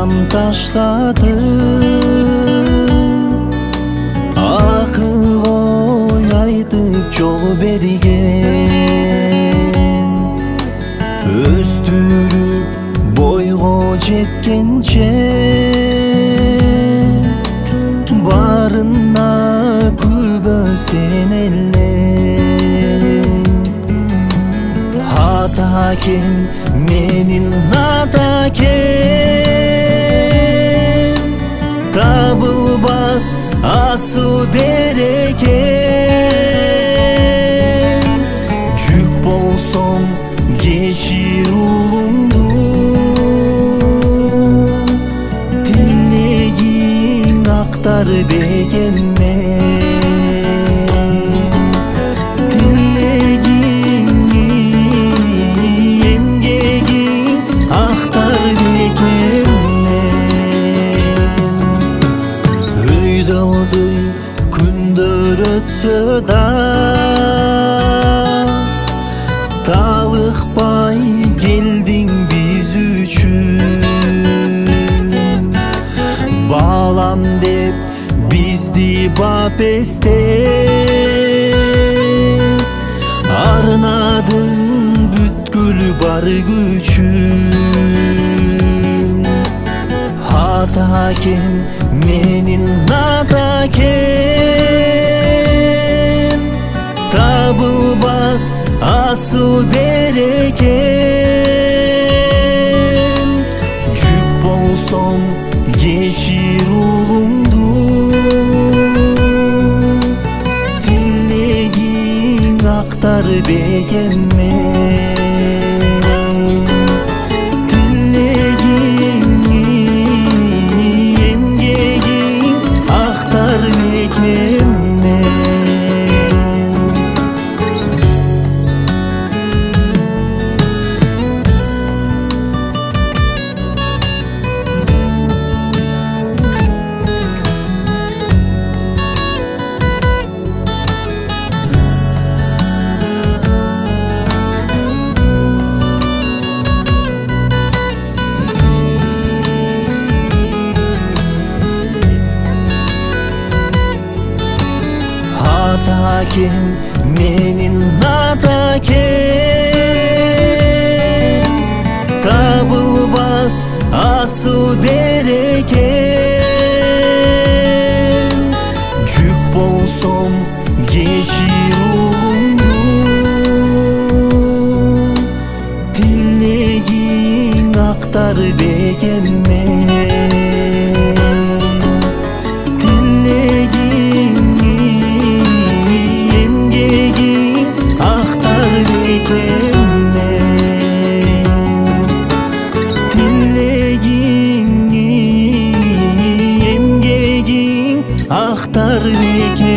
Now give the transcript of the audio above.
жан таштады, акыл ой айтып жол берген. Өстүрүп бойго жеткенче барына күбөсен эле. Атакем менин атакем, табылбас асыл берекем. Жүк болсом кечир улумду, тилегиң актар бекемме. Күндөр өтсө да талыкпай келдиң биз үчүн. Балам деп бизди бап эстеп, арнадың бүткүл бар күчүн. Атакем менин атакем, табылбас асыл берекем. Жүк болсом кечир улумду, тилегиң актар бекемме. Атакем менин атакем, табылбас асыл берекем. Жүк болсом кечир улумду, тилегиң актар бекемме. Актар бекем.